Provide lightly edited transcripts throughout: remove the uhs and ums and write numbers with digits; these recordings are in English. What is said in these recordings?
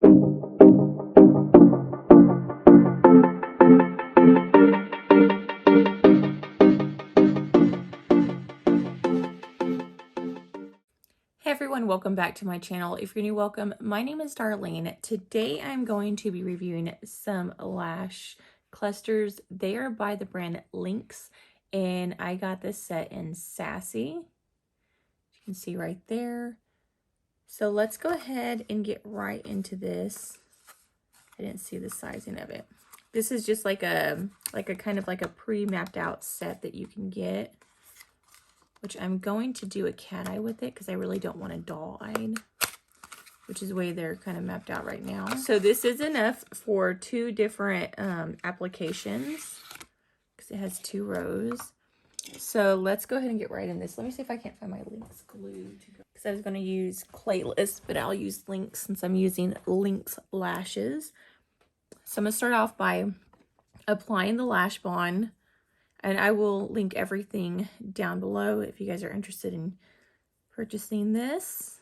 Hey everyone, welcome back to my channel. If you're new, welcome. My name is Darlene. Today I'm going to be reviewing some lash clusters. They are by the brand LINX, and I got this set in Sassy. You can see right there. So let's go ahead and get right into this. I didn't see the sizing of it. This is just like a kind of like a pre-mapped out set that you can get, which I'm going to do a cat eye with it because I really don't want a doll-eyed, which is the way they're kind of mapped out right now. So this is enough for 2 different applications because it has 2 rows. So let's go ahead and get right in this. Let me see if I can't find my LINX glue because I was going to use Clayless, but I'll use LINX since I'm using LINX lashes. So I'm going to start off by applying the lash bond, and I will link everything down below if you guys are interested in purchasing this.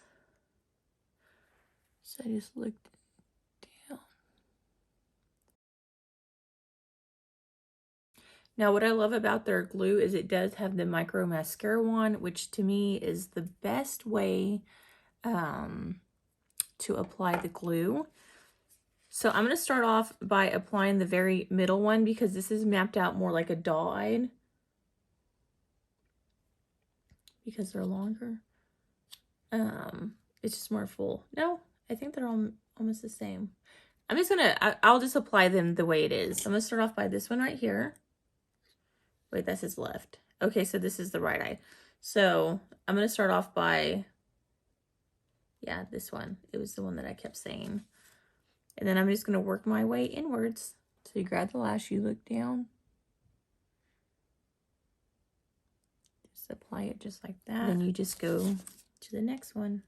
So I just looked down. Now what I love about their glue is it does have the micro mascara wand, which to me is the best way to apply the glue. So I'm going to start off by applying the very middle one because this is mapped out more like a doll-eyed because they're longer. It's just more full. No, I think they're all almost the same. I'm just gonna, I'll just apply them the way it is. I'm gonna start off by this one right here. Wait, that's his left. Okay, so this is the right eye. So I'm gonna start off by, yeah, this one. It was the one that I kept saying. And then I'm just gonna work my way inwards. So you grab the lash, you look down. Just apply it just like that. Then you just go to the next one.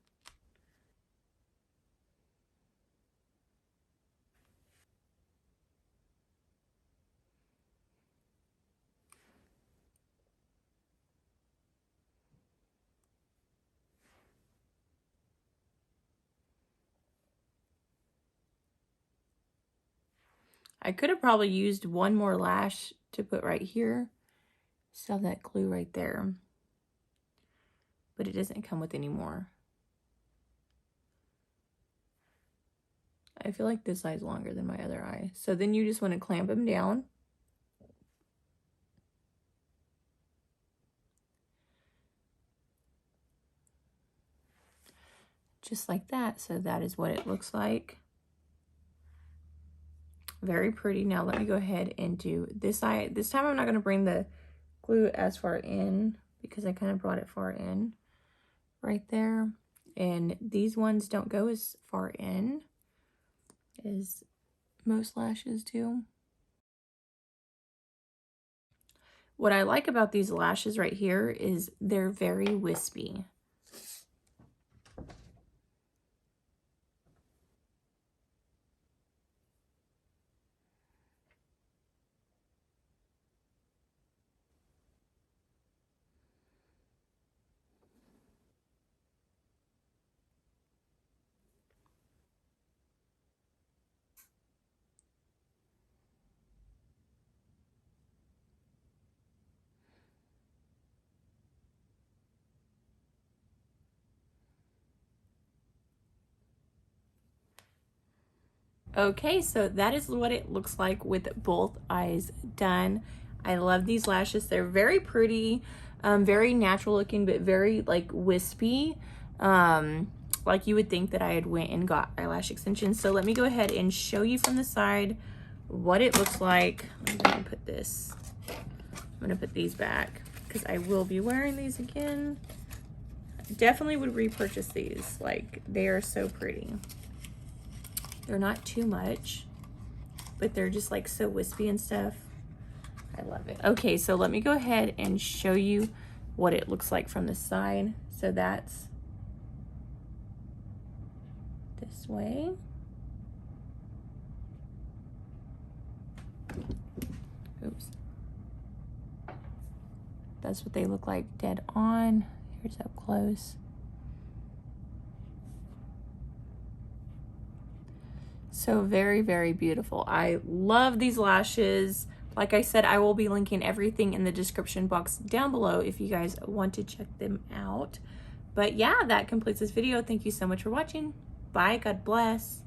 I could have probably used one more lash to put right here. Still have that glue right there. But it doesn't come with any more. I feel like this eye's longer than my other eye. So then you just want to clamp them down. Just like that. So that is what it looks like. Very pretty. Now let me go ahead and do this eye. This time I'm not going to bring the glue as far in because I kind of brought it far in right there. And these ones don't go as far in as most lashes do. What I like about these lashes right here is they're very wispy. Okay, so that is what it looks like with both eyes done. I love these lashes. They're very pretty, very natural looking, but very like wispy. Like you would think that I had went and got eyelash extensions. So let me go ahead and show you from the side what it looks like. I'm gonna put this, I'm gonna put these back because I will be wearing these again. Definitely would repurchase these. Like, they are so pretty. They're not too much, but they're just like so wispy and stuff. I love it. Okay, so let me go ahead and show you what it looks like from the side. So that's this way. Oops. That's what they look like dead on. Here's up close. So very, very beautiful. I love these lashes. Like I said, I will be linking everything in the description box down below if you guys want to check them out. But yeah, that completes this video. Thank you so much for watching. Bye, God bless.